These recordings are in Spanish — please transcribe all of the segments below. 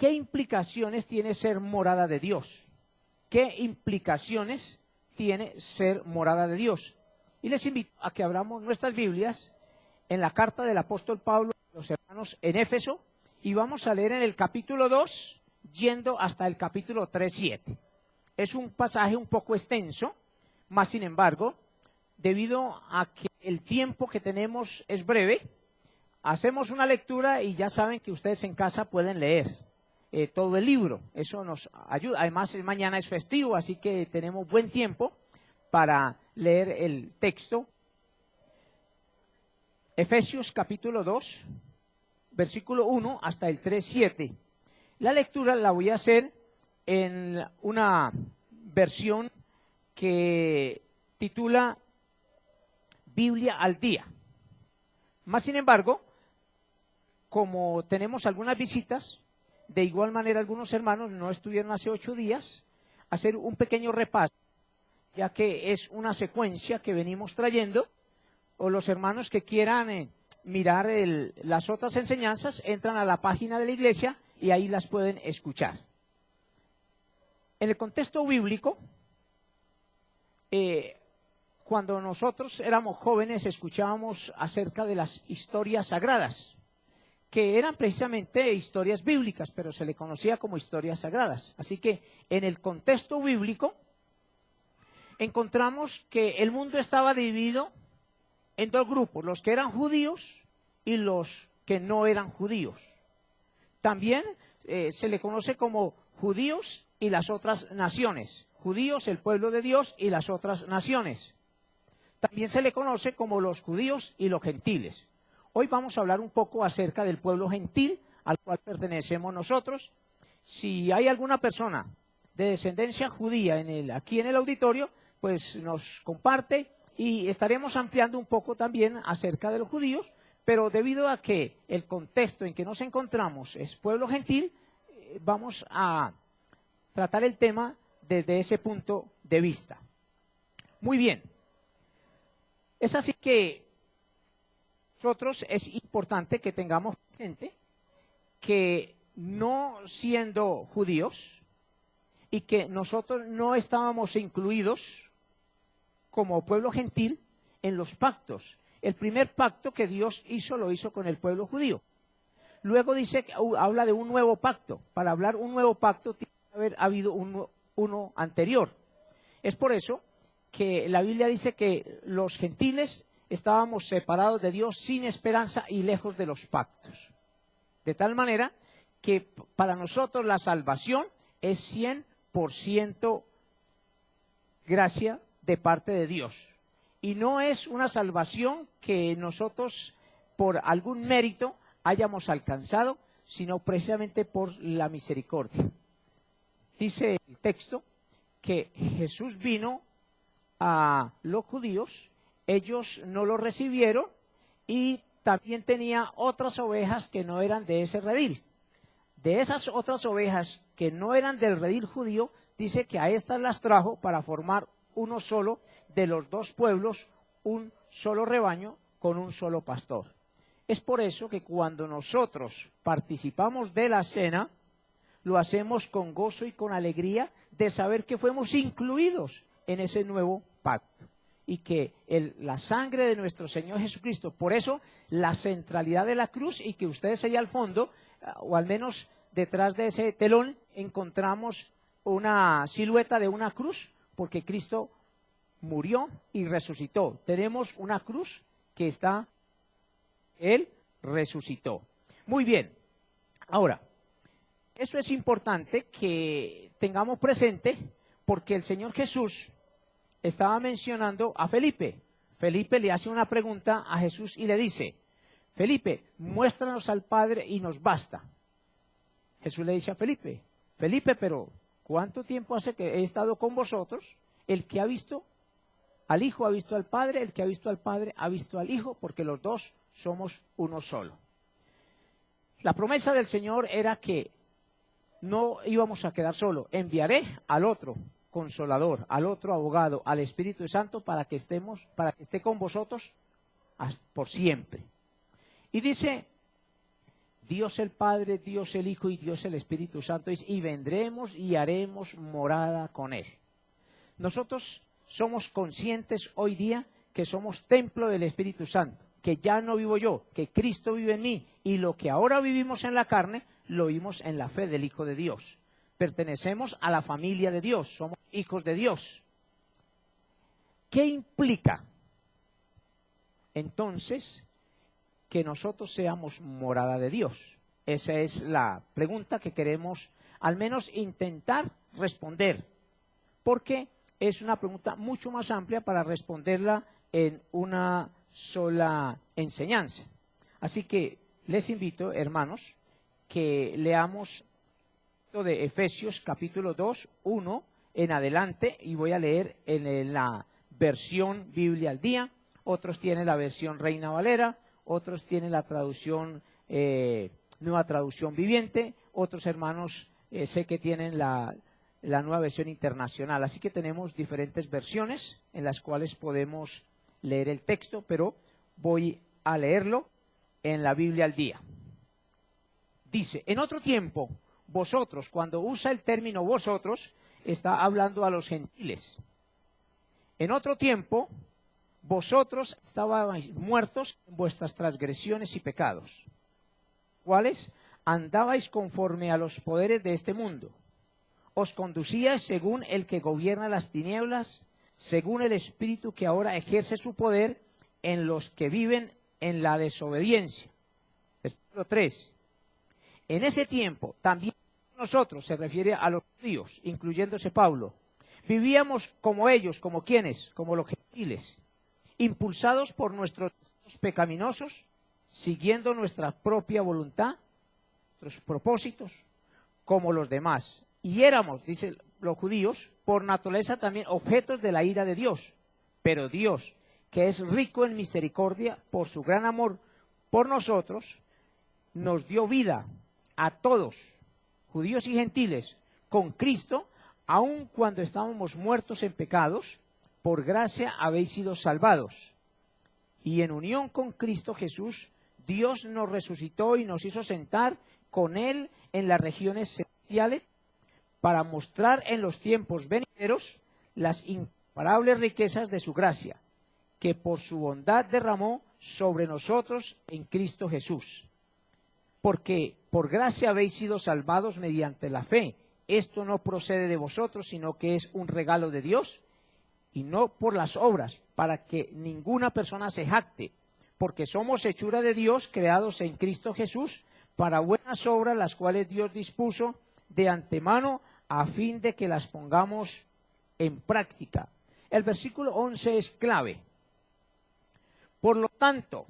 ¿qué implicaciones tiene ser morada de Dios? ¿Qué implicaciones tiene ser morada de Dios? Y les invito a que abramos nuestras Biblias en la carta del apóstol Pablo a los hermanos en Éfeso, y vamos a leer en el capítulo 2, yendo hasta el capítulo 3:7. Es un pasaje un poco extenso, mas sin embargo, debido a que el tiempo que tenemos es breve, hacemos una lectura y ya saben que ustedes en casa pueden leer todo el libro. Eso nos ayuda. Además, mañana es festivo, así que tenemos buen tiempo para leer el texto. Efesios capítulo 2, versículo 1 hasta el 3:7. La lectura la voy a hacer en una versión que titula Biblia al día. Más sin embargo, como tenemos algunas visitas, de igual manera algunos hermanos no estuvieron hace 8 días, hacer un pequeño repaso, ya que es una secuencia que venimos trayendo, o los hermanos que quieran mirar las otras enseñanzas, entran a la página de la iglesia y ahí las pueden escuchar. En el contexto bíblico, cuando nosotros éramos jóvenes escuchábamos acerca de las historias sagradas, que eran precisamente historias bíblicas, pero se le conocía como historias sagradas. Así que en el contexto bíblico encontramos que el mundo estaba dividido en 2 grupos, los que eran judíos y los que no eran judíos. También se le conoce como judíos y las otras naciones. Judíos, el pueblo de Dios, y las otras naciones. También se le conoce como los judíos y los gentiles. Hoy vamos a hablar un poco acerca del pueblo gentil al cual pertenecemos nosotros. Si hay alguna persona de descendencia judía aquí en el auditorio, pues nos comparte y estaremos ampliando un poco también acerca de los judíos, pero debido a que el contexto en que nos encontramos es pueblo gentil, vamos a tratar el tema desde ese punto de vista. Muy bien. Es así que nosotros es importante que tengamos presente que no siendo judíos y que nosotros no estábamos incluidos como pueblo gentil en los pactos. El primer pacto que Dios hizo lo hizo con el pueblo judío. Luego dice que habla de un nuevo pacto. Para hablar un nuevo pacto tiene que haber habido uno anterior. Es por eso que la Biblia dice que los gentiles estábamos separados de Dios sin esperanza y lejos de los pactos. De tal manera que para nosotros la salvación es 100% gracia de parte de Dios. Y no es una salvación que nosotros por algún mérito hayamos alcanzado, sino precisamente por la misericordia. Dice el texto que Jesús vino a los judíos, ellos no lo recibieron y también tenía otras ovejas que no eran de ese redil. De esas otras ovejas que no eran del redil judío, dice que a estas las trajo para formar uno solo de los 2 pueblos, un solo rebaño con un solo pastor. Es por eso que cuando nosotros participamos de la cena, lo hacemos con gozo y con alegría de saber que fuimos incluidos en ese nuevo pacto y que la sangre de nuestro Señor Jesucristo, por eso la centralidad de la cruz, y que ustedes allá al fondo, o al menos detrás de ese telón, encontramos una silueta de una cruz, porque Cristo murió y resucitó. Tenemos una cruz que está, Él resucitó. Muy bien, ahora, eso es importante que tengamos presente, porque el Señor Jesús estaba mencionando a Felipe. Felipe le hace una pregunta a Jesús y le dice: Felipe, muéstranos al Padre y nos basta. Jesús le dice a Felipe: Felipe, pero ¿cuánto tiempo hace que he estado con vosotros? El que ha visto al Hijo ha visto al Padre, el que ha visto al Padre ha visto al Hijo, porque los 2 somos uno solo. La promesa del Señor era que no íbamos a quedar solos. Enviaré al otro Consolador, al otro abogado, al Espíritu Santo, para que esté con vosotros por siempre. Y dice: Dios el Padre, Dios el Hijo y Dios el Espíritu Santo, y vendremos y haremos morada con Él. Nosotros somos conscientes hoy día que somos templo del Espíritu Santo, que ya no vivo yo, que Cristo vive en mí, y lo que ahora vivimos en la carne, lo vivimos en la fe del Hijo de Dios. Pertenecemos a la familia de Dios, somos hijos de Dios. ¿Qué implica entonces que nosotros seamos morada de Dios? Esa es la pregunta que queremos al menos intentar responder, porque es una pregunta mucho más amplia para responderla en una sola enseñanza. Así que les invito, hermanos, que leamos de Efesios capítulo 2, 1 en adelante, y voy a leer en la versión Biblia al día. Otros tienen la versión Reina Valera, otros tienen la traducción, Nueva Traducción Viviente, otros hermanos sé que tienen la Nueva Versión Internacional. Así que tenemos diferentes versiones en las cuales podemos leer el texto, pero voy a leerlo en la Biblia al día. Dice, en otro tiempo, vosotros, cuando usa el término vosotros, está hablando a los gentiles. En otro tiempo, vosotros estabais muertos en vuestras transgresiones y pecados, cuales andabais conforme a los poderes de este mundo. Os conducíais según el que gobierna las tinieblas, según el espíritu que ahora ejerce su poder en los que viven en la desobediencia. Versículo 3. En ese tiempo, también nosotros, se refiere a los judíos, incluyéndose Pablo, vivíamos como ellos, como quienes, como los gentiles, impulsados por nuestros deseos pecaminosos, siguiendo nuestra propia voluntad, nuestros propósitos, como los demás. Y éramos, dicen los judíos, por naturaleza también objetos de la ira de Dios. Pero Dios, que es rico en misericordia, por su gran amor por nosotros, nos dio vida a todos, judíos y gentiles, con Cristo, aun cuando estábamos muertos en pecados, por gracia habéis sido salvados. Y en unión con Cristo Jesús, Dios nos resucitó y nos hizo sentar con Él en las regiones celestiales para mostrar en los tiempos venideros las incomparables riquezas de su gracia, que por su bondad derramó sobre nosotros en Cristo Jesús. Porque por gracia habéis sido salvados mediante la fe. Esto no procede de vosotros, sino que es un regalo de Dios, y no por las obras, para que ninguna persona se jacte, porque somos hechura de Dios, creados en Cristo Jesús, para buenas obras, las cuales Dios dispuso de antemano, a fin de que las pongamos en práctica. El versículo 11 es clave. Por lo tanto,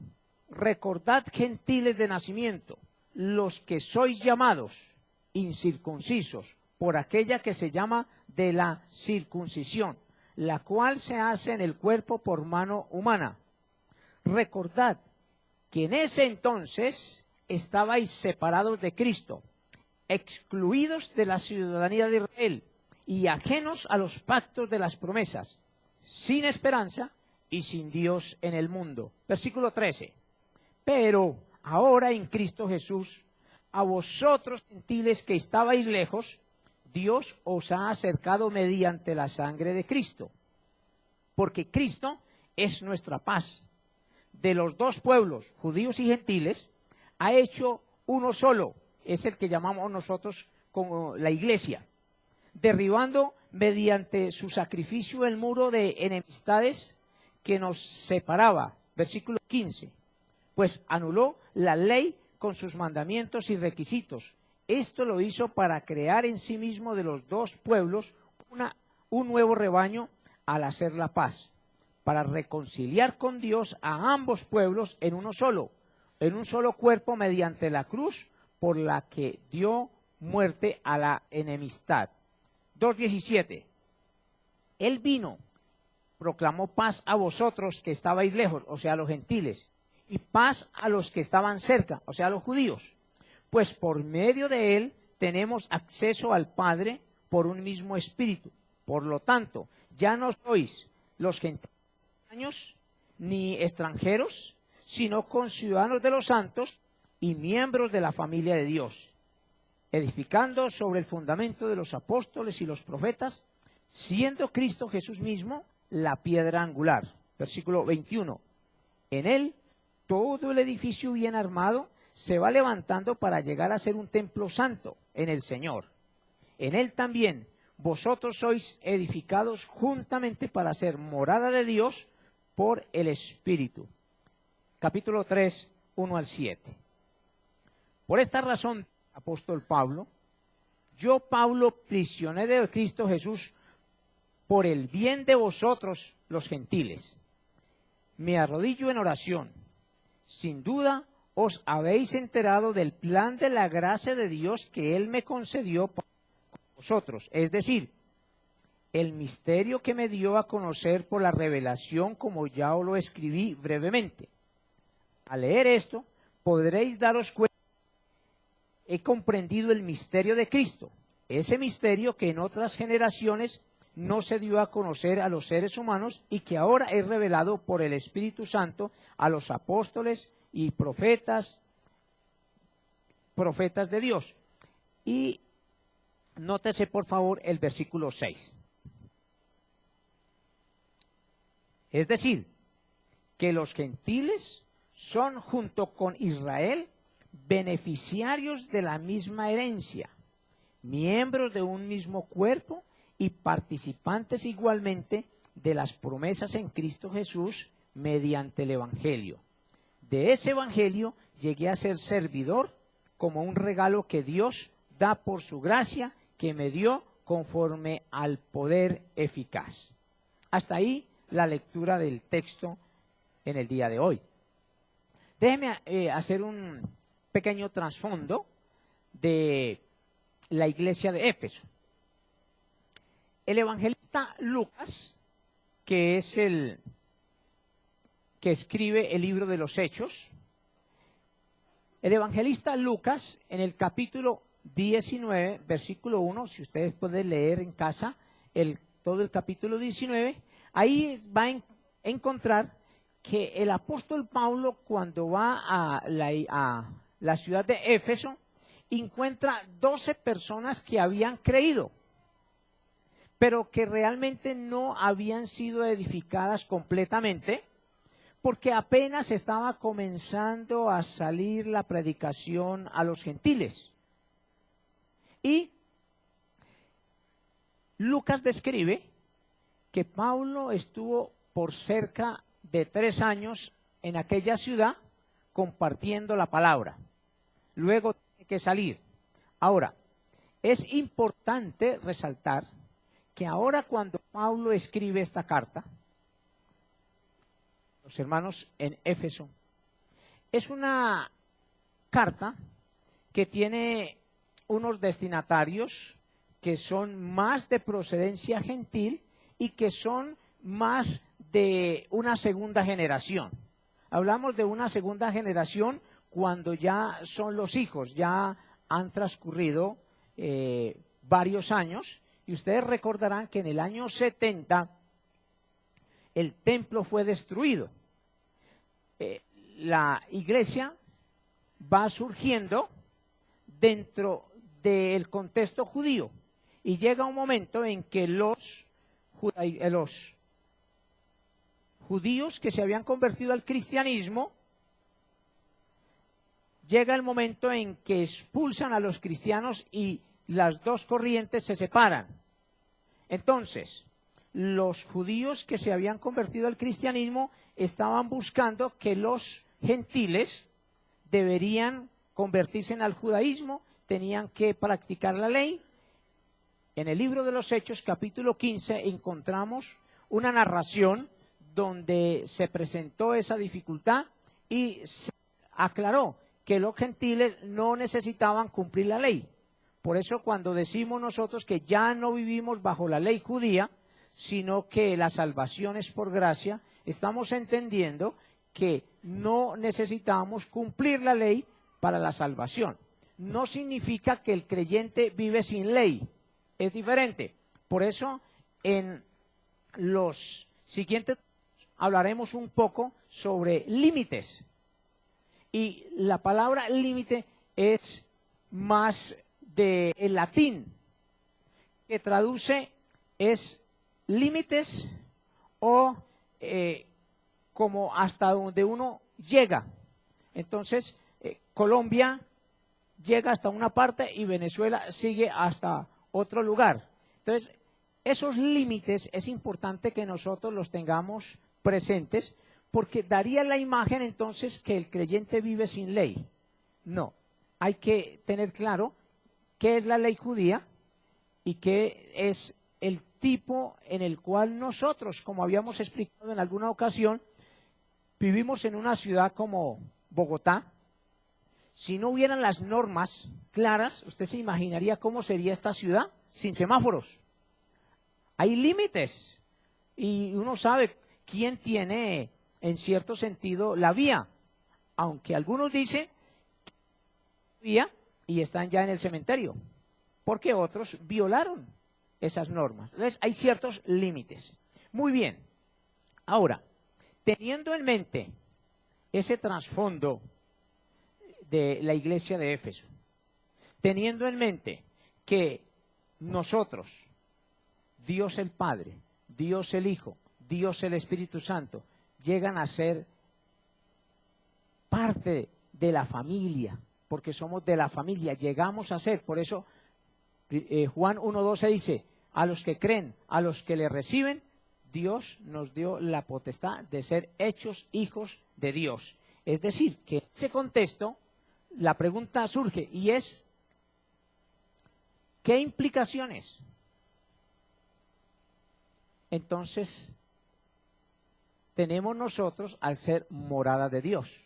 recordad, gentiles de nacimiento, los que sois llamados incircuncisos, por aquella que se llama de la circuncisión, la cual se hace en el cuerpo por mano humana. Recordad que en ese entonces estabais separados de Cristo, excluidos de la ciudadanía de Israel y ajenos a los pactos de las promesas, sin esperanza y sin Dios en el mundo. Versículo 13. Pero ahora en Cristo Jesús, a vosotros gentiles que estabais lejos, Dios os ha acercado mediante la sangre de Cristo, porque Cristo es nuestra paz. De los dos pueblos, judíos y gentiles, ha hecho uno solo, es el que llamamos nosotros como la iglesia, derribando mediante su sacrificio el muro de enemistades que nos separaba. Versículo 15. Pues anuló la ley con sus mandamientos y requisitos. Esto lo hizo para crear en sí mismo de los dos pueblos un nuevo rebaño al hacer la paz, para reconciliar con Dios a ambos pueblos en un solo cuerpo mediante la cruz, por la que dio muerte a la enemistad. 2:17. Él vino, proclamó paz a vosotros que estabais lejos, o sea, a los gentiles, y paz a los que estaban cerca, o sea, a los judíos. Pues por medio de él tenemos acceso al Padre por un mismo espíritu. Por lo tanto, ya no sois los gentiles ni extranjeros, sino conciudadanos de los santos y miembros de la familia de Dios, edificando sobre el fundamento de los apóstoles y los profetas, siendo Cristo Jesús mismo la piedra angular. Versículo 21. En él todo el edificio bien armado se va levantando para llegar a ser un templo santo en el Señor. En él también vosotros sois edificados juntamente para ser morada de Dios por el Espíritu. Capítulo 3, 1 al 7. Por esta razón, apóstol Pablo, yo Pablo, prisionero de Cristo Jesús, por el bien de vosotros los gentiles, me arrodillo en oración. Sin duda os habéis enterado del plan de la gracia de Dios que Él me concedió para vosotros, es decir, el misterio que me dio a conocer por la revelación, como ya os lo escribí brevemente. Al leer esto, podréis daros cuenta que he comprendido el misterio de Cristo, ese misterio que en otras generaciones no se dio a conocer a los seres humanos y que ahora es revelado por el Espíritu Santo a los apóstoles y profetas de Dios. Y nótese por favor el versículo 6. Es decir, que los gentiles son junto con Israel beneficiarios de la misma herencia, miembros de un mismo cuerpo y participantes igualmente de las promesas en Cristo Jesús mediante el Evangelio. De ese Evangelio llegué a ser servidor como un regalo que Dios da por su gracia que me dio conforme al poder eficaz. Hasta ahí la lectura del texto en el día de hoy. Déjeme hacer un pequeño trasfondo de la iglesia de Éfeso. El evangelista Lucas, que es el que escribe el libro de los Hechos, el evangelista Lucas, en el capítulo 19, versículo 1, si ustedes pueden leer en casa todo el capítulo 19, ahí va a encontrar que el apóstol Pablo, cuando va a la ciudad de Éfeso, encuentra 12 personas que habían creído, pero que realmente no habían sido edificadas completamente, porque apenas estaba comenzando a salir la predicación a los gentiles. Y Lucas describe que Pablo estuvo por cerca de 3 años en aquella ciudad compartiendo la palabra. Luego tiene que salir. Ahora, es importante resaltar que ahora cuando Pablo escribe esta carta, los hermanos en Éfeso, es una carta que tiene unos destinatarios que son más de procedencia gentil y que son más de una segunda generación. Hablamos de una segunda generación cuando ya son los hijos, ya han transcurrido varios años, y ustedes recordarán que en el año 70 el templo fue destruido. La iglesia va surgiendo dentro del contexto judío y llega un momento en que los judíos que se habían convertido al cristianismo, llega el momento en que expulsan a los cristianos y las dos corrientes se separan. Entonces, los judíos que se habían convertido al cristianismo estaban buscando que los gentiles deberían convertirse al judaísmo, tenían que practicar la ley. En el libro de los Hechos, capítulo 15, encontramos una narración donde se presentó esa dificultad y se aclaró que los gentiles no necesitaban cumplir la ley. Por eso cuando decimos nosotros que ya no vivimos bajo la ley judía, sino que la salvación es por gracia, estamos entendiendo que no necesitamos cumplir la ley para la salvación. No significa que el creyente vive sin ley, es diferente. Por eso en los siguientes hablaremos un poco sobre límites. Y la palabra límite es más del latín, que traduce es límites o como hasta donde uno llega. Entonces, Colombia llega hasta una parte y Venezuela sigue hasta otro lugar. Entonces, esos límites es importante que nosotros los tengamos presentes, porque daría la imagen entonces que el creyente vive sin ley. No, hay que tener claro qué es la ley judía y qué es el tipo en el cual nosotros, como habíamos explicado en alguna ocasión, vivimos en una ciudad como Bogotá. Si no hubieran las normas claras, usted se imaginaría cómo sería esta ciudad sin semáforos. Hay límites y uno sabe quién tiene en cierto sentido la vía, aunque algunos dicen vía y están ya en el cementerio, porque otros violaron esas normas. Entonces hay ciertos límites. Muy bien. Ahora, teniendo en mente ese trasfondo de la iglesia de Éfeso, teniendo en mente que nosotros, Dios el Padre, Dios el Hijo, Dios el Espíritu Santo, llegan a ser parte de la familia, porque somos de la familia, llegamos a ser, por eso Juan 1:12 dice, a los que creen, a los que le reciben, Dios nos dio la potestad de ser hechos hijos de Dios. Es decir, que en ese contexto, la pregunta surge y es, ¿qué implicaciones? Entonces, tenemos nosotros al ser morada de Dios.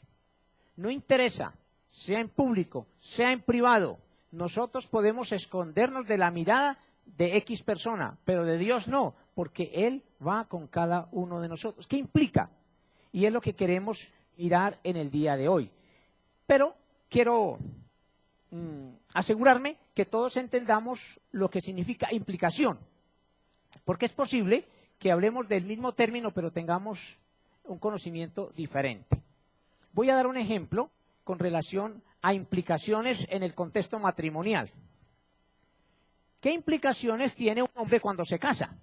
No interesa, sea en público, sea en privado, nosotros podemos escondernos de la mirada de X persona, pero de Dios no, porque Él va con cada uno de nosotros. ¿Qué implica? Y es lo que queremos mirar en el día de hoy. Pero quiero asegurarme que todos entendamos lo que significa implicación, porque es posible que hablemos del mismo término, pero tengamos un conocimiento diferente. Voy a dar un ejemplo con relación a implicaciones en el contexto matrimonial. ¿Qué implicaciones tiene un hombre cuando se casa?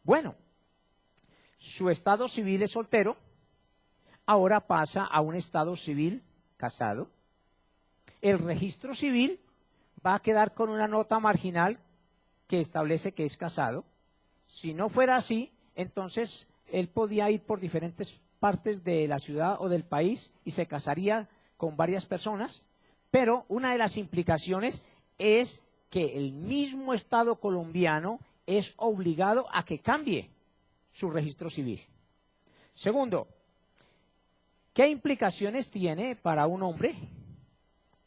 Bueno, su estado civil es soltero, ahora pasa a un estado civil casado. El registro civil va a quedar con una nota marginal que establece que es casado. Si no fuera así, entonces él podía ir por diferentes partes de la ciudad o del país y se casaría con varias personas, pero una de las implicaciones es que el mismo Estado colombiano es obligado a que cambie su registro civil. Segundo, ¿qué implicaciones tiene para un hombre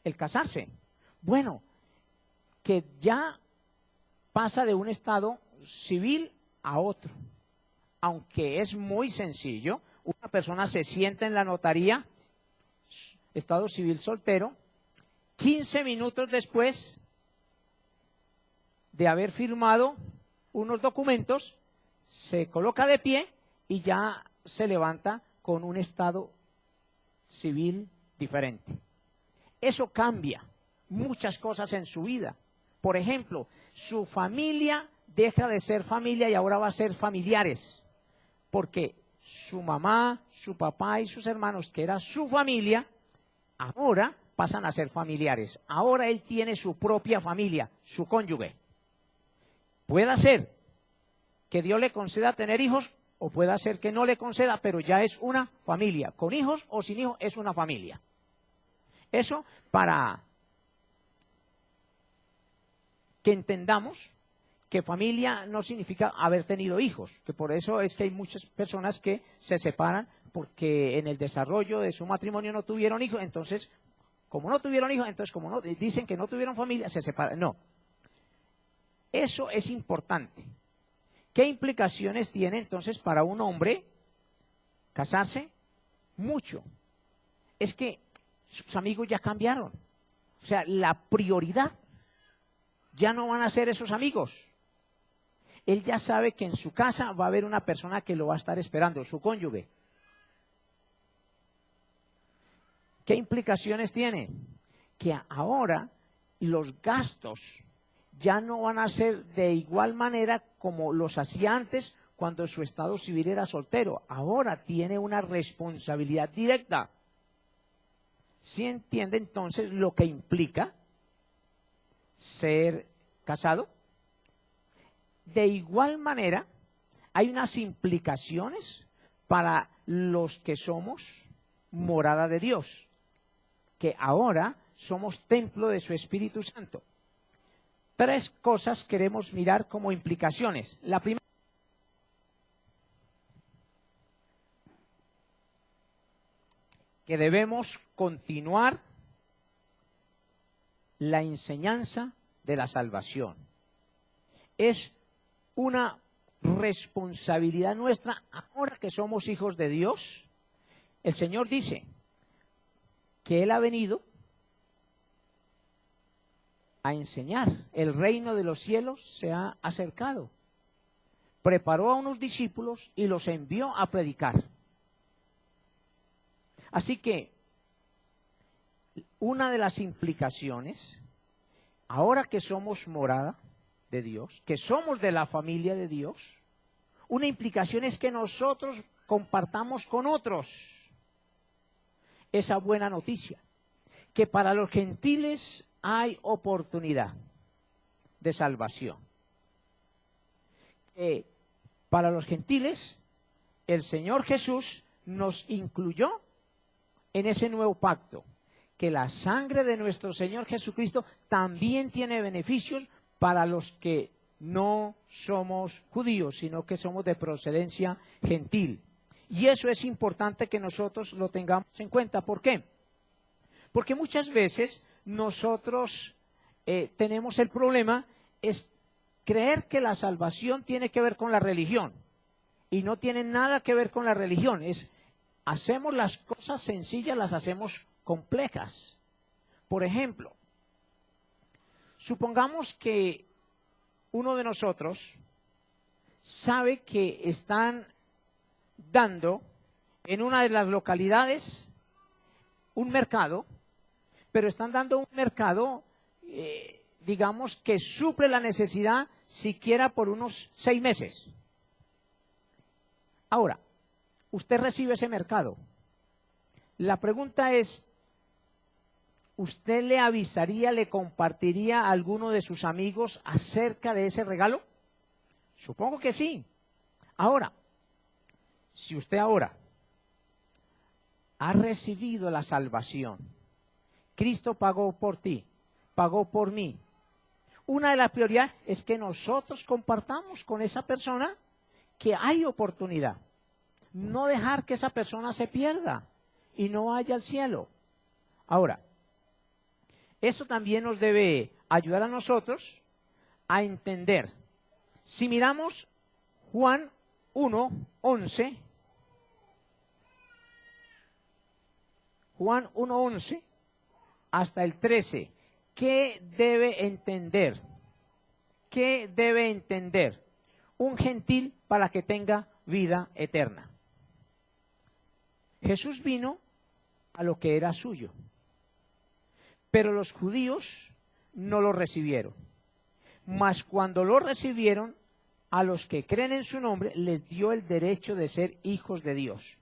el casarse? Bueno, que ya pasa de un estado civil a otro. Aunque es muy sencillo, una persona se sienta en la notaría, estado civil soltero, 15 minutos después de haber firmado unos documentos, se coloca de pie y ya se levanta con un estado civil diferente. Eso cambia muchas cosas en su vida. Por ejemplo, su familia deja de ser familia y ahora va a ser familiares, porque su mamá, su papá y sus hermanos, que era su familia, ahora pasan a ser familiares. Ahora él tiene su propia familia, su cónyuge. Puede ser que Dios le conceda tener hijos o puede ser que no le conceda, pero ya es una familia. Con hijos o sin hijos es una familia. Eso para que entendamos que familia no significa haber tenido hijos, que por eso es que hay muchas personas que se separan porque en el desarrollo de su matrimonio no tuvieron hijos, entonces, como no tuvieron hijos, entonces como no dicen que no tuvieron familia, se separan. No. Eso es importante. ¿Qué implicaciones tiene entonces para un hombre casarse? Mucho. Es que sus amigos ya cambiaron. O sea, la prioridad ya no van a ser esos amigos. Él ya sabe que en su casa va a haber una persona que lo va a estar esperando, su cónyuge. ¿Qué implicaciones tiene? Que ahora los gastos ya no van a ser de igual manera como los hacía antes cuando su estado civil era soltero. Ahora tiene una responsabilidad directa. ¿Sí entiende entonces lo que implica ser casado? De igual manera, hay unas implicaciones para los que somos morada de Dios, que ahora somos templo de su Espíritu Santo. 3 cosas queremos mirar como implicaciones. La primera, que debemos continuar la enseñanza de la salvación. Es una responsabilidad nuestra ahora que somos hijos de Dios. El Señor dice que Él ha venido a enseñar. El reino de los cielos se ha acercado. Preparó a unos discípulos y los envió a predicar. Así que una de las implicaciones, ahora que somos morada de Dios, que somos de la familia de Dios, una implicación es que nosotros compartamos con otros esa buena noticia, que para los gentiles hay oportunidad de salvación. Para los gentiles, el Señor Jesús nos incluyó en ese nuevo pacto, que la sangre de nuestro Señor Jesucristo también tiene beneficios para los que no somos judíos, sino que somos de procedencia gentil. Y eso es importante que nosotros lo tengamos en cuenta. ¿Por qué? Porque muchas veces nosotros tenemos el problema, es creer que la salvación tiene que ver con la religión, y no tiene nada que ver con la religión. Hacemos las cosas sencillas, las hacemos complejas. Por ejemplo, supongamos que uno de nosotros sabe que están dando en una de las localidades un mercado, pero están dando un mercado, digamos, que suple la necesidad siquiera por unos 6 meses. Ahora, usted recibe ese mercado. La pregunta es, ¿usted le avisaría, le compartiría a alguno de sus amigos acerca de ese regalo? Supongo que sí. Ahora, si usted ahora ha recibido la salvación, Cristo pagó por ti, pagó por mí, una de las prioridades es que nosotros compartamos con esa persona que hay oportunidad. No dejar que esa persona se pierda y no vaya al cielo. Ahora, esto también nos debe ayudar a nosotros a entender. Si miramos Juan 1:11, Juan 1:11 hasta el 13, ¿qué debe entender? ¿Qué debe entender un gentil para que tenga vida eterna? Jesús vino a lo que era suyo, pero los judíos no lo recibieron. Mas cuando lo recibieron, a los que creen en su nombre les dio el derecho de ser hijos de Dios.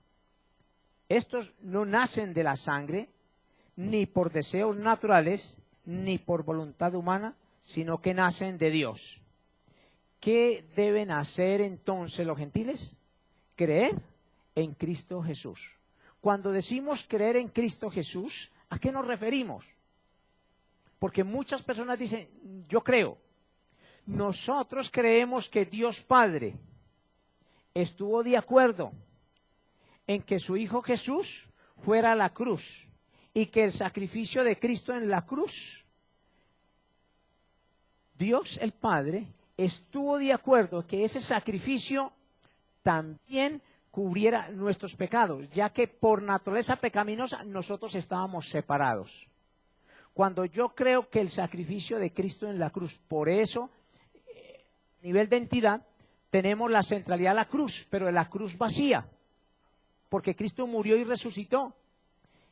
Estos no nacen de la sangre, ni por deseos naturales, ni por voluntad humana, sino que nacen de Dios. ¿Qué deben hacer entonces los gentiles? Creer en Cristo Jesús. Cuando decimos creer en Cristo Jesús, ¿a qué nos referimos? Porque muchas personas dicen, yo creo. Nosotros creemos que Dios Padre estuvo de acuerdo en que su Hijo Jesús fuera a la cruz y que el sacrificio de Cristo en la cruz, Dios el Padre estuvo de acuerdo que ese sacrificio también cubriera nuestros pecados, ya que por naturaleza pecaminosa nosotros estábamos separados. Cuando yo creo que el sacrificio de Cristo en la cruz, por eso, a nivel de entidad, tenemos la centralidad de la cruz, pero de la cruz vacía, porque Cristo murió y resucitó.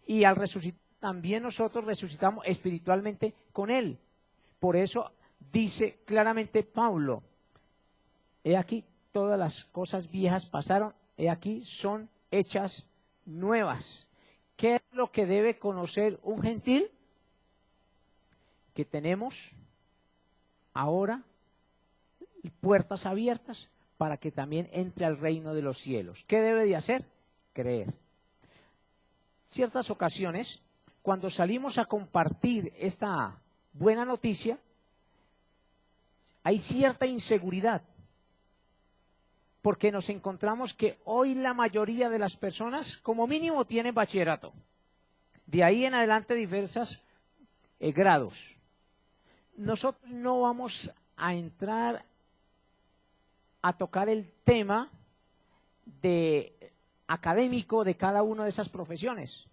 Y al resucitar también nosotros resucitamos espiritualmente con Él. Por eso dice claramente Pablo, he aquí todas las cosas viejas pasaron, he aquí son hechas nuevas. ¿Qué es lo que debe conocer un gentil? Que tenemos ahora puertas abiertas para que también entre al reino de los cielos. ¿Qué debe de hacer? Creer. Ciertas ocasiones, cuando salimos a compartir esta buena noticia, hay cierta inseguridad, porque nos encontramos que hoy la mayoría de las personas, como mínimo, tienen bachillerato. De ahí en adelante diversos grados. Nosotros no vamos a entrar a tocar el tema académico de cada una de esas profesiones.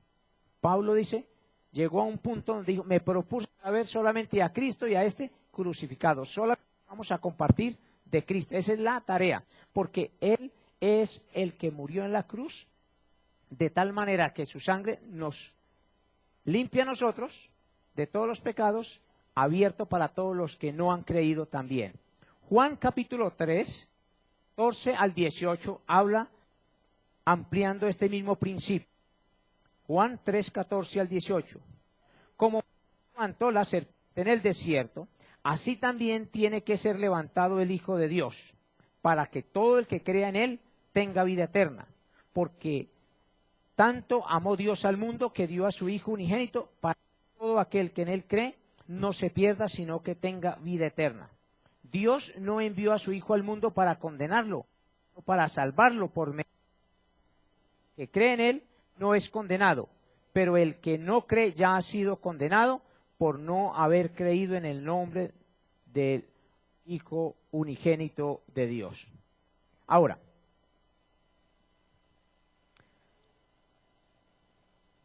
Pablo dice, llegó a un punto donde dijo, me propuse ver solamente a Cristo y a este crucificado. Solamente vamos a compartir de Cristo. Esa es la tarea, porque Él es el que murió en la cruz, de tal manera que su sangre nos limpia a nosotros de todos los pecados, abierto para todos los que no han creído también. Juan capítulo 3, 14 al 18, habla ampliando este mismo principio. Juan 3, 14 al 18. Como levantó la serpiente en el desierto, así también tiene que ser levantado el Hijo de Dios, para que todo el que crea en Él tenga vida eterna. Porque tanto amó Dios al mundo que dio a su Hijo unigénito, para que todo aquel que en Él cree no se pierda, sino que tenga vida eterna. Dios no envió a su Hijo al mundo para condenarlo, sino para salvarlo por medio. El que cree en Él no es condenado, pero el que no cree ya ha sido condenado por no haber creído en el nombre del Hijo unigénito de Dios. Ahora,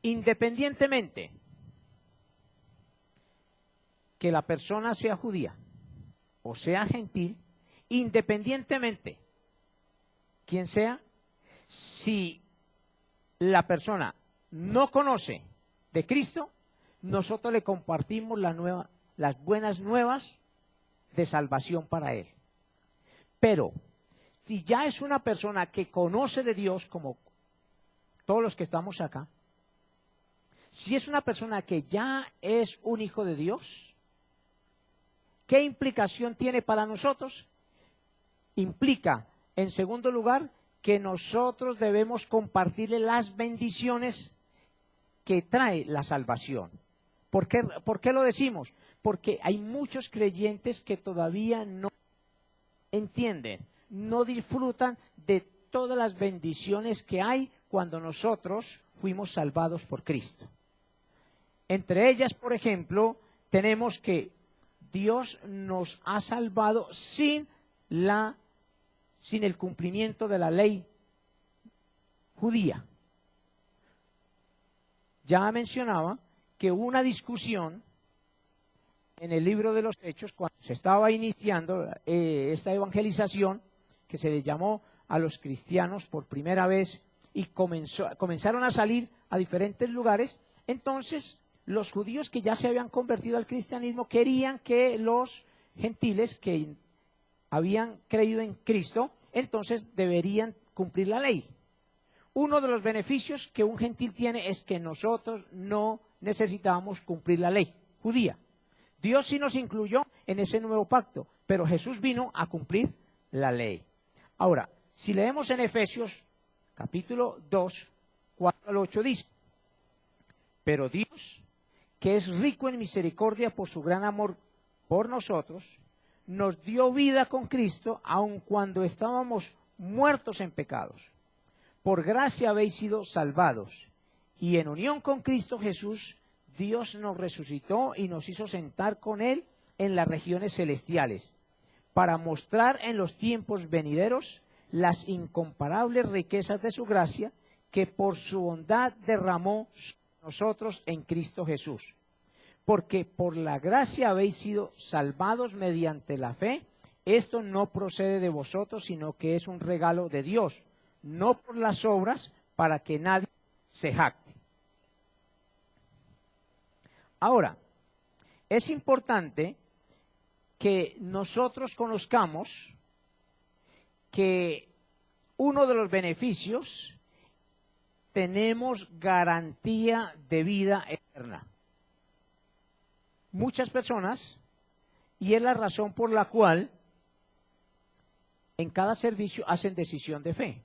independientemente que la persona sea judía o sea gentil, independientemente quien sea, si la persona no conoce de Cristo, nosotros le compartimos las buenas nuevas de salvación para él. Pero si ya es una persona que conoce de Dios, como todos los que estamos acá, si es una persona que ya es un hijo de Dios, ¿qué implicación tiene para nosotros? Implica, en segundo lugar, que nosotros debemos compartirle las bendiciones que trae la salvación. ¿Por qué lo decimos? Porque hay muchos creyentes que todavía no entienden, no disfrutan de todas las bendiciones que hay cuando nosotros fuimos salvados por Cristo. Entre ellas, por ejemplo, tenemos que Dios nos ha salvado sin el cumplimiento de la ley judía. Ya mencionaba que hubo una discusión en el libro de los Hechos cuando se estaba iniciando esta evangelización que se le llamó a los cristianos por primera vez y comenzaron a salir a diferentes lugares. Entonces los judíos que ya se habían convertido al cristianismo querían que los gentiles que habían creído en Cristo entonces deberían cumplir la ley. Uno de los beneficios que un gentil tiene es que nosotros no necesitamos cumplir la ley judía. Dios sí nos incluyó en ese nuevo pacto, pero Jesús vino a cumplir la ley. Ahora, si leemos en Efesios capítulo 2, 4 al 8 dice, pero Dios, que es rico en misericordia por su gran amor por nosotros, nos dio vida con Cristo, aun cuando estábamos muertos en pecados. Por gracia habéis sido salvados, y en unión con Cristo Jesús, Dios nos resucitó y nos hizo sentar con Él en las regiones celestiales, para mostrar en los tiempos venideros las incomparables riquezas de su gracia, que por su bondad derramó sobre nosotros en Cristo Jesús. Porque por la gracia habéis sido salvados mediante la fe. Esto no procede de vosotros, sino que es un regalo de Dios, no por las obras, para que nadie se jacte. Ahora, es importante que nosotros conozcamos que uno de los beneficios, tenemos garantía de vida eterna. Muchas personas, y es la razón por la cual en cada servicio hacen decisión de fe,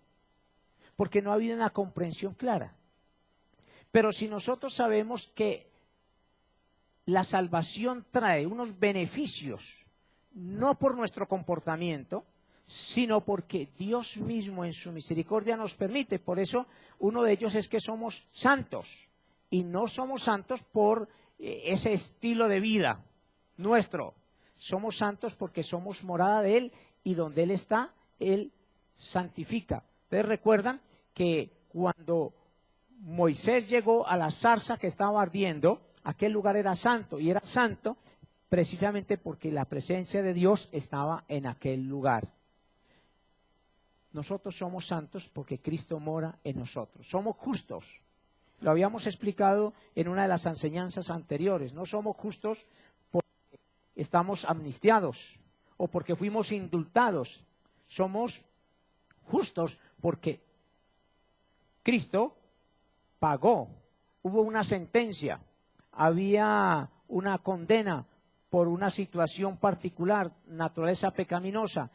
porque no ha habido una comprensión clara. Pero si nosotros sabemos que la salvación trae unos beneficios, no por nuestro comportamiento, sino porque Dios mismo en su misericordia nos permite. Por eso uno de ellos es que somos santos, y no somos santos por ese estilo de vida nuestro. Somos santos porque somos morada de Él, y donde Él está, Él santifica. Ustedes recuerdan que cuando Moisés llegó a la zarza que estaba ardiendo, aquel lugar era santo, y era santo precisamente porque la presencia de Dios estaba en aquel lugar. Nosotros somos santos porque Cristo mora en nosotros. Somos justos. Lo habíamos explicado en una de las enseñanzas anteriores. No somos justos porque estamos amnistiados o porque fuimos indultados. Somos justos porque Cristo pagó. Hubo una sentencia, había una condena por una situación particular, naturaleza pecaminosa,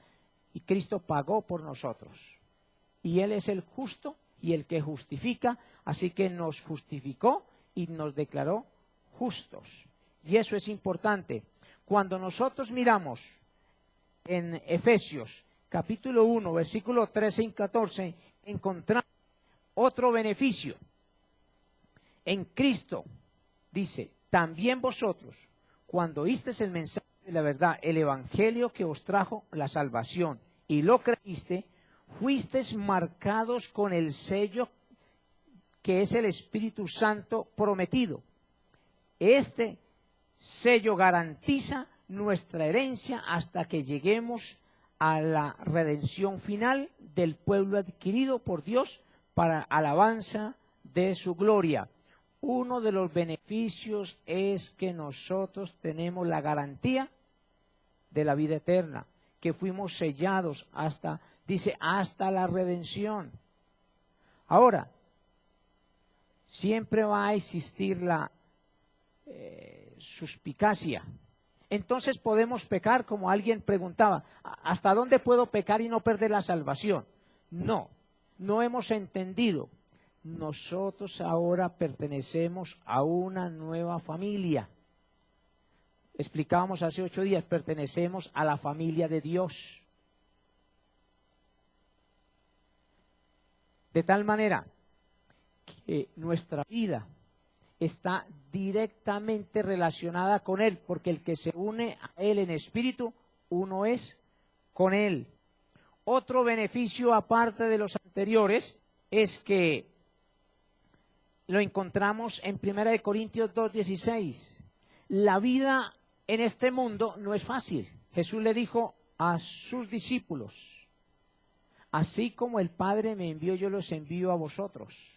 y Cristo pagó por nosotros. Y Él es el justo y el que justifica, así que nos justificó y nos declaró justos. Y eso es importante. Cuando nosotros miramos en Efesios capítulo 1, versículo 13 y 14, encontramos otro beneficio. En Cristo, dice, también vosotros, cuando oísteis el mensaje de la verdad, el evangelio que os trajo la salvación, y lo creíste, fuisteis marcados con el sello que es el Espíritu Santo prometido. Este sello garantiza nuestra herencia hasta que lleguemos a la redención final del pueblo adquirido por Dios para alabanza de su gloria. Uno de los beneficios es que nosotros tenemos la garantía de la vida eterna, que fuimos sellados hasta, dice, hasta la redención. Ahora, siempre va a existir la suspicacia. Entonces podemos pecar, como alguien preguntaba, ¿hasta dónde puedo pecar y no perder la salvación? No, no hemos entendido. Nosotros ahora pertenecemos a una nueva familia. Explicábamos hace 8 días, pertenecemos a la familia de Dios. De tal manera que nuestra vida está directamente relacionada con Él, porque el que se une a Él en espíritu, uno es con Él. Otro beneficio aparte de los anteriores es que lo encontramos en 1 Corintios 2:16. La vida en este mundo no es fácil. Jesús le dijo a sus discípulos, así como el Padre me envió, yo los envío a vosotros.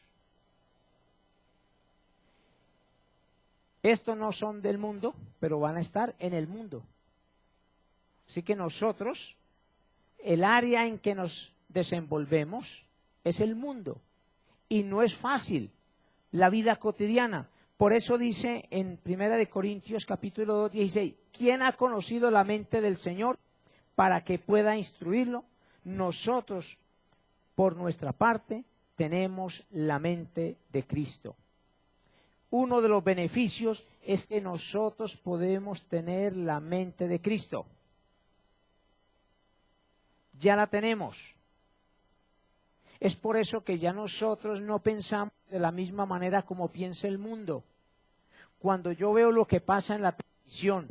Estos no son del mundo, pero van a estar en el mundo. Así que nosotros, el área en que nos desenvolvemos es el mundo. Y no es fácil la vida cotidiana. Por eso dice en 1 Corintios capítulo 2:16, ¿quién ha conocido la mente del Señor para que pueda instruirlo? Nosotros, por nuestra parte, tenemos la mente de Cristo. Uno de los beneficios es que nosotros podemos tener la mente de Cristo. Ya la tenemos. Es por eso que ya nosotros no pensamos de la misma manera como piensa el mundo. Cuando yo veo lo que pasa en la televisión,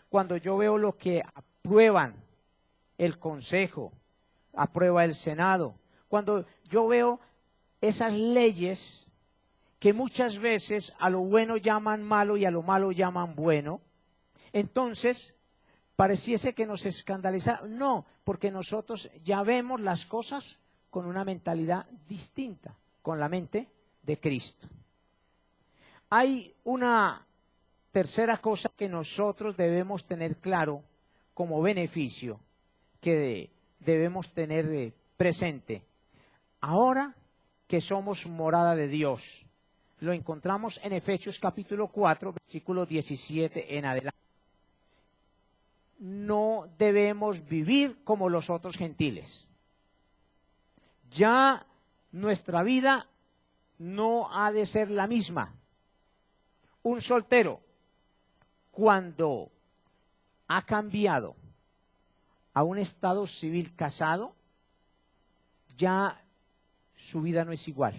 cuando yo veo lo que aprueban el Consejo, aprueba el Senado, cuando yo veo esas leyes que muchas veces a lo bueno llaman malo y a lo malo llaman bueno, entonces pareciese que nos escandaliza. No, porque nosotros ya vemos las cosas con una mentalidad distinta, con la mente de Cristo. Hay una tercera cosa que nosotros debemos tener claro como beneficio, que debemos tener presente. Ahora que somos morada de Dios, lo encontramos en Efesios capítulo 4, versículo 17 en adelante. No debemos vivir como los otros gentiles. Ya nuestra vida no ha de ser la misma. Un soltero, cuando ha cambiado a un estado civil casado, ya su vida no es igual.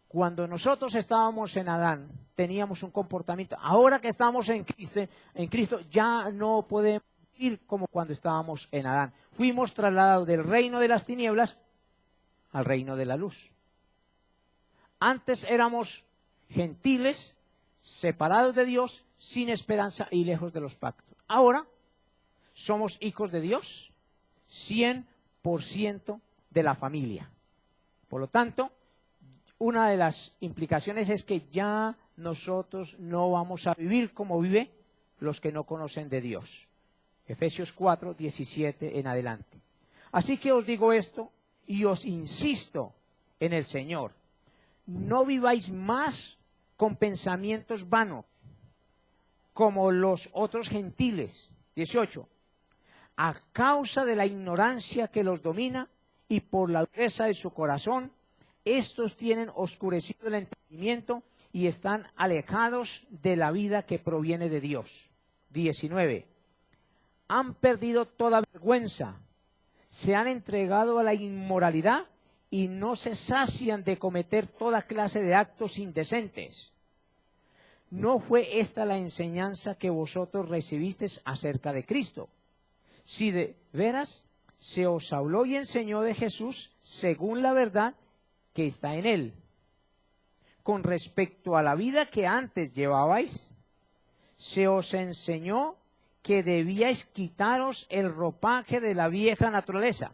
Cuando nosotros estábamos en Adán, teníamos un comportamiento. Ahora que estamos en Cristo, ya no podemos vivir como cuando estábamos en Adán. Fuimos trasladados del reino de las tinieblas al reino de la luz. Antes éramos gentiles, separados de Dios, sin esperanza y lejos de los pactos. Ahora somos hijos de Dios, 100% de la familia. Por lo tanto, una de las implicaciones es que ya nosotros no vamos a vivir como viven los que no conocen de Dios. Efesios 4, 17 en adelante. Así que os digo esto y os insisto en el Señor. No viváis más con pensamientos vanos, como los otros gentiles. 18. A causa de la ignorancia que los domina y por la dureza de su corazón, estos tienen oscurecido el entendimiento y están alejados de la vida que proviene de Dios. 19. Han perdido toda vergüenza, se han entregado a la inmoralidad y no se sacian de cometer toda clase de actos indecentes. ¿No fue esta la enseñanza que vosotros recibisteis acerca de Cristo? Si de veras se os habló y enseñó de Jesús según la verdad que está en él. Con respecto a la vida que antes llevabais, se os enseñó que debíais quitaros el ropaje de la vieja naturaleza,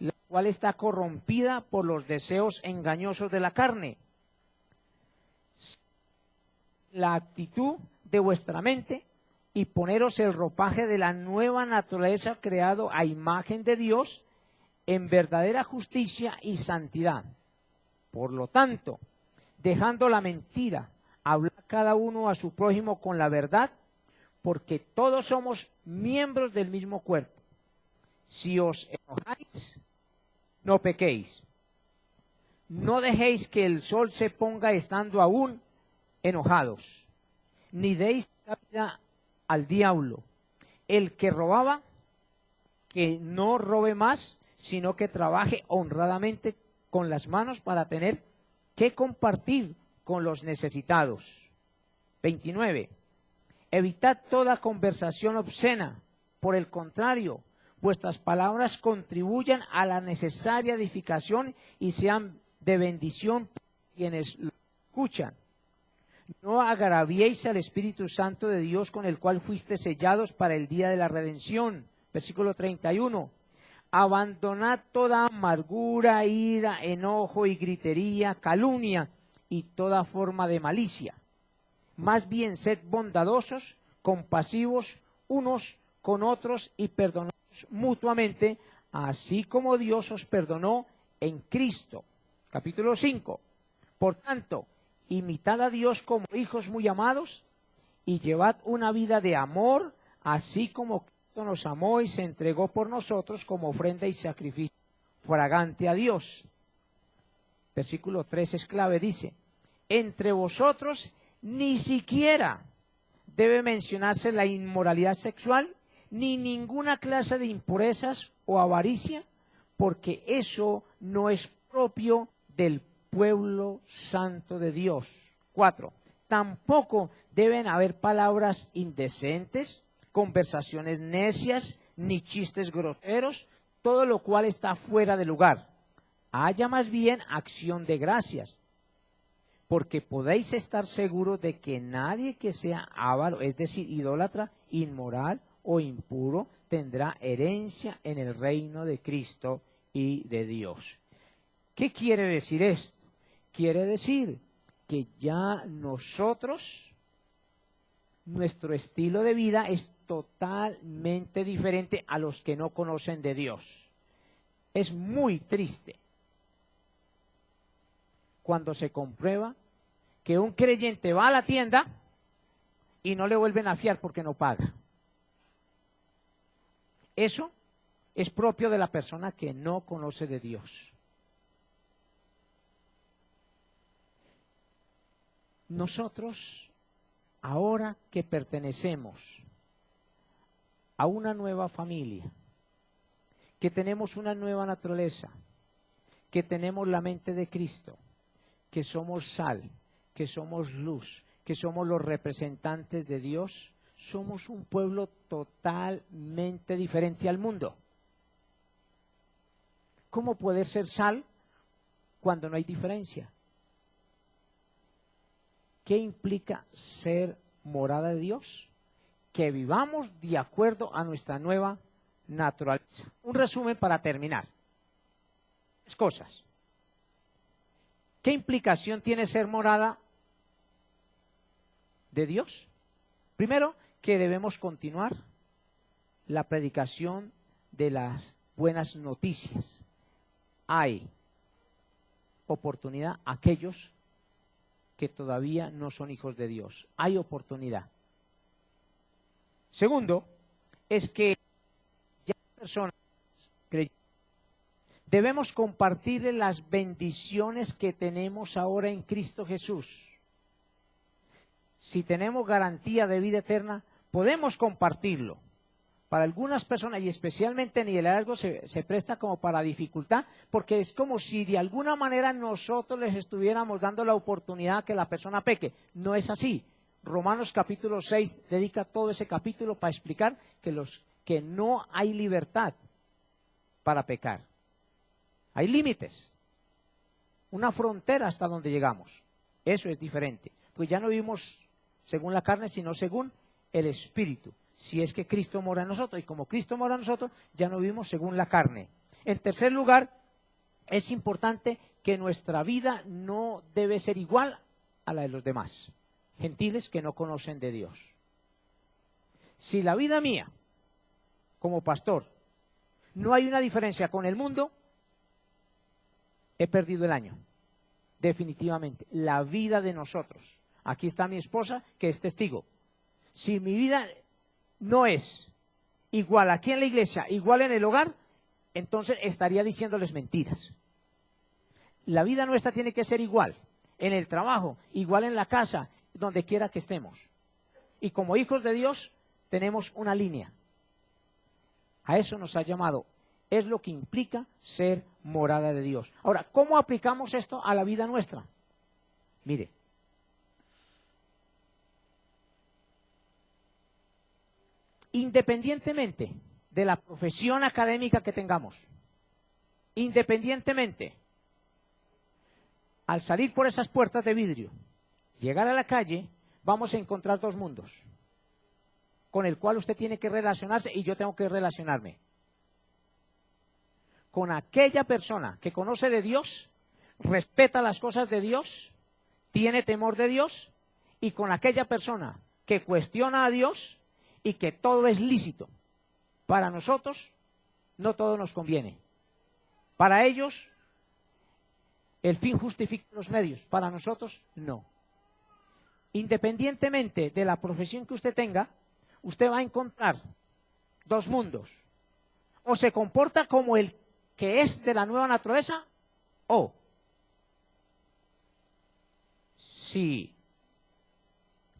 la cual está corrompida por los deseos engañosos de la carne. La actitud de vuestra mente y poneros el ropaje de la nueva naturaleza creado a imagen de Dios en verdadera justicia y santidad. Por lo tanto, dejando la mentira, hablar cada uno a su prójimo con la verdad, porque todos somos miembros del mismo cuerpo. Si os enojáis, no pequéis. No dejéis que el sol se ponga estando aún enojados, ni deis vida al diablo. El que robaba, que no robe más, sino que trabaje honradamente con las manos para tener que compartir con los necesitados. 29. Evitad toda conversación obscena. Por el contrario, vuestras palabras contribuyan a la necesaria edificación y sean de bendición para quienes lo escuchan. No agraviéis al Espíritu Santo de Dios, con el cual fuiste sellados para el día de la redención. Versículo 31. Abandonad toda amargura, ira, enojo y gritería, calumnia y toda forma de malicia. Más bien sed bondadosos, compasivos unos con otros y perdonaos mutuamente, así como Dios os perdonó en Cristo. Capítulo 5. Por tanto, imitad a Dios como hijos muy amados y llevad una vida de amor, así como Cristo nos amó y se entregó por nosotros como ofrenda y sacrificio fragante a Dios. Versículo 3 es clave, dice: entre vosotros ni siquiera debe mencionarse la inmoralidad sexual, ni ninguna clase de impurezas o avaricia, porque eso no es propio del pueblo santo de Dios. 4. Tampoco deben haber palabras indecentes, conversaciones necias, ni chistes groseros, todo lo cual está fuera de lugar. Haya más bien acción de gracias, porque podéis estar seguros de que nadie que sea avaro, es decir, idólatra, inmoral o impuro, tendrá herencia en el reino de Cristo y de Dios. ¿Qué quiere decir esto? Quiere decir que ya nosotros, nuestro estilo de vida es totalmente diferente a los que no conocen de Dios. Es muy triste cuando se comprueba que un creyente va a la tienda y no le vuelven a fiar porque no paga. Eso es propio de la persona que no conoce de Dios. Nosotros, ahora que pertenecemos a una nueva familia, que tenemos una nueva naturaleza, que tenemos la mente de Cristo, que somos sal, que somos luz, que somos los representantes de Dios, somos un pueblo totalmente diferente al mundo. ¿Cómo poder ser sal cuando no hay diferencia? ¿Qué implica ser morada de Dios? Que vivamos de acuerdo a nuestra nueva naturaleza. Un resumen para terminar. 3 cosas. ¿Qué implicación tiene ser morada de Dios? Primero, que debemos continuar la predicación de las buenas noticias. Hay oportunidad a aquellos que todavía no son hijos de Dios. Hay oportunidad. Segundo, es que ya personas creyentes debemos compartir las bendiciones que tenemos ahora en Cristo Jesús. Si tenemos garantía de vida eterna, podemos compartirlo. Para algunas personas, y especialmente en el liderazgo, se presta como para dificultad, porque es como si de alguna manera nosotros les estuviéramos dando la oportunidad a que la persona peque. No es así. Romanos capítulo 6 dedica todo ese capítulo para explicar que no hay libertad para pecar. Hay límites, una frontera hasta donde llegamos. Eso es diferente, pues ya no vivimos según la carne, sino según el Espíritu. Si es que Cristo mora en nosotros, y como Cristo mora en nosotros, ya no vivimos según la carne. En tercer lugar, es importante que nuestra vida no debe ser igual a la de los demás, gentiles que no conocen de Dios. Si la vida mía, como pastor, no hay una diferencia con el mundo, he perdido el año, definitivamente. La vida de nosotros. Aquí está mi esposa, que es testigo. Si mi vida no es igual aquí en la iglesia, igual en el hogar, entonces estaría diciéndoles mentiras. La vida nuestra tiene que ser igual, en el trabajo, igual en la casa, donde quiera que estemos. Y como hijos de Dios, tenemos una línea. A eso nos ha llamado. Es lo que implica ser morada de Dios. Ahora, ¿cómo aplicamos esto a la vida nuestra? Mire, independientemente de la profesión académica que tengamos, independientemente, al salir por esas puertas de vidrio, llegar a la calle, vamos a encontrar 2 mundos con el cual usted tiene que relacionarse y yo tengo que relacionarme. Con aquella persona que conoce de Dios, respeta las cosas de Dios, tiene temor de Dios, y con aquella persona que cuestiona a Dios y que todo es lícito. Para nosotros, no todo nos conviene. Para ellos, el fin justifica los medios. Para nosotros, no. Independientemente de la profesión que usted tenga, usted va a encontrar 2 mundos. O se comporta como el que es de la nueva naturaleza, o si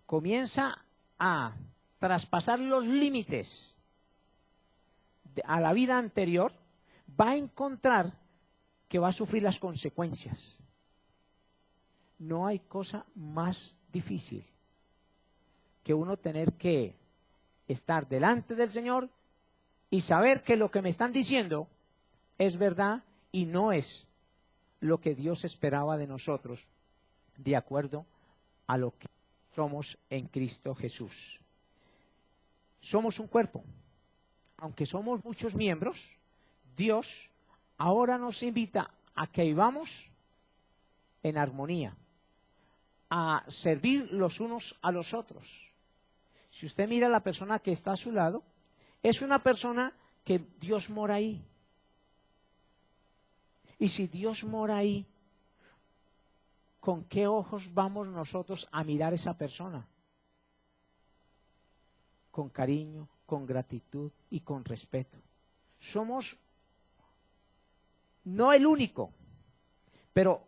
comienza a traspasar los límites a la vida anterior, va a encontrar que va a sufrir las consecuencias. No hay cosa más difícil que uno tener que estar delante del Señor y saber que lo que me están diciendo es verdad y no es lo que Dios esperaba de nosotros, de acuerdo a lo que somos en Cristo Jesús. Somos un cuerpo. Aunque somos muchos miembros, Dios ahora nos invita a que vivamos en armonía, a servir los unos a los otros. Si usted mira a la persona que está a su lado, es una persona que Dios mora ahí. Y si Dios mora ahí, ¿con qué ojos vamos nosotros a mirar a esa persona? Con cariño, con gratitud y con respeto. Somos no el único, pero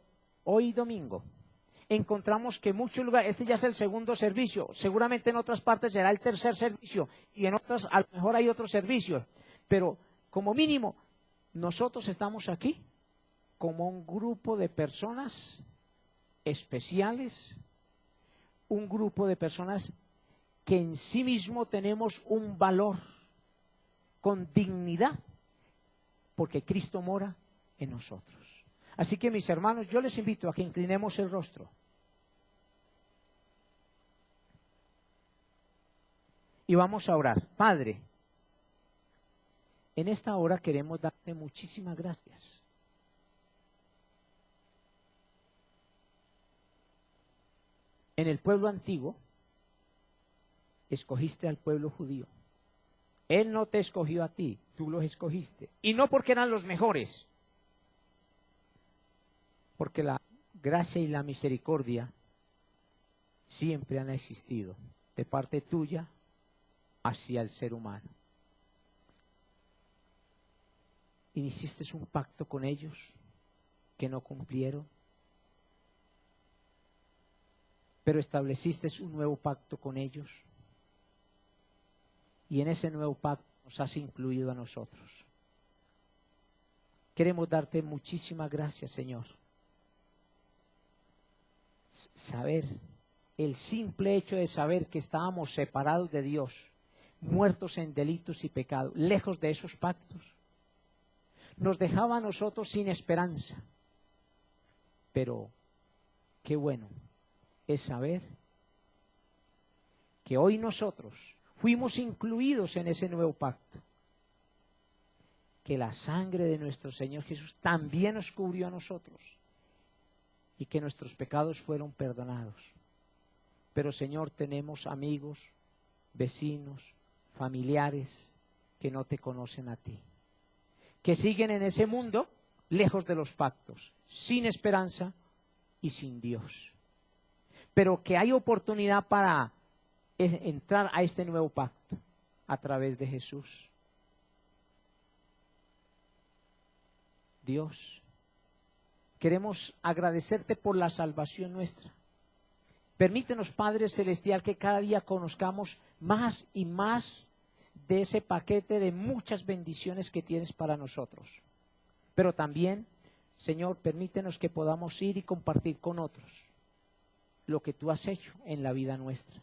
hoy domingo encontramos que muchos lugares, este ya es el segundo servicio, seguramente en otras partes será el tercer servicio y en otras a lo mejor hay otros servicios, pero como mínimo nosotros estamos aquí como un grupo de personas especiales, un grupo de personas que en sí mismo tenemos un valor con dignidad, porque Cristo mora en nosotros. Así que mis hermanos, yo les invito a que inclinemos el rostro y vamos a orar. Padre, en esta hora queremos darte muchísimas gracias. En el pueblo antiguo, escogiste al pueblo judío. Él no te escogió a ti, tú los escogiste. Y no porque eran los mejores, porque la gracia y la misericordia siempre han existido de parte tuya hacia el ser humano. Y hiciste un pacto con ellos que no cumplieron, pero estableciste un nuevo pacto con ellos. Y en ese nuevo pacto nos has incluido a nosotros. Queremos darte muchísimas gracias, Señor. Saber, el simple hecho de saber que estábamos separados de Dios, muertos en delitos y pecados, lejos de esos pactos, nos dejaba a nosotros sin esperanza. Pero qué bueno es saber que hoy nosotros fuimos incluidos en ese nuevo pacto, que la sangre de nuestro Señor Jesús también nos cubrió a nosotros y que nuestros pecados fueron perdonados. Pero Señor, tenemos amigos, vecinos, familiares que no te conocen a ti, que siguen en ese mundo lejos de los pactos, sin esperanza y sin Dios. Pero que hay oportunidad para entrar a este nuevo pacto a través de Jesús. Dios, queremos agradecerte por la salvación nuestra. Permítenos, Padre Celestial, que cada día conozcamos más y más de ese paquete de muchas bendiciones que tienes para nosotros. Pero también, Señor, permítenos que podamos ir y compartir con otros lo que tú has hecho en la vida nuestra.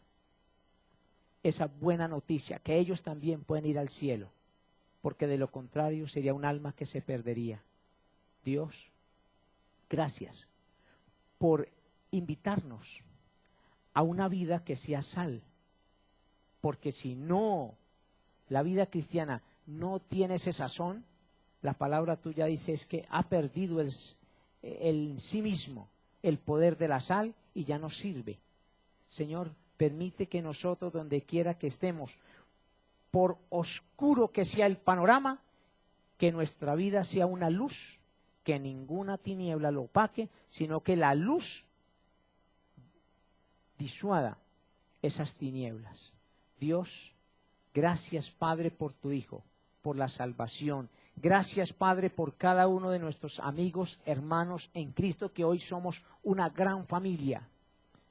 Esa buena noticia, que ellos también pueden ir al cielo, porque de lo contrario sería un alma que se perdería. Dios, gracias por invitarnos a una vida que sea sal, porque si no, la vida cristiana no tiene ese sazón, la palabra tuya dice es que ha perdido el sí mismo, el poder de la sal y ya no sirve. Señor, permite que nosotros, donde quiera que estemos, por oscuro que sea el panorama, que nuestra vida sea una luz, que ninguna tiniebla lo opaque, sino que la luz disuada esas tinieblas. Dios, gracias, Padre, por tu Hijo, por la salvación. Gracias, Padre, por cada uno de nuestros amigos, hermanos en Cristo, que hoy somos una gran familia.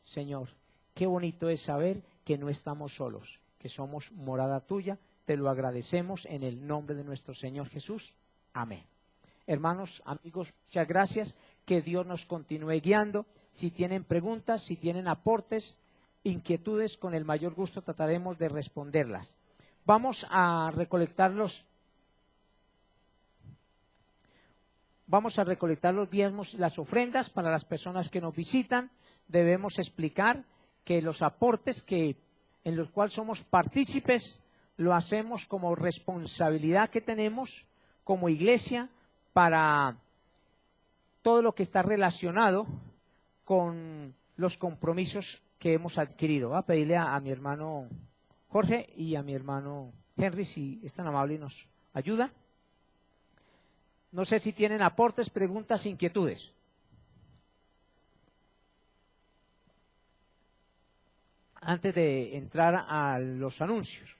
Señor, qué bonito es saber que no estamos solos, que somos morada tuya. Te lo agradecemos en el nombre de nuestro Señor Jesús. Amén. Hermanos, amigos, muchas gracias. Que Dios nos continúe guiando. Si tienen preguntas, si tienen aportes, inquietudes, con el mayor gusto trataremos de responderlas. Vamos a recolectar los diezmos y las ofrendas para las personas que nos visitan. Debemos explicar que los aportes en los cuales somos partícipes lo hacemos como responsabilidad que tenemos como iglesia para todo lo que está relacionado con los compromisos que hemos adquirido. Voy a pedirle a mi hermano Jorge y a mi hermano Henry, si es tan amable y nos ayuda. No sé si tienen aportes, preguntas, inquietudes. Antes de entrar a los anuncios.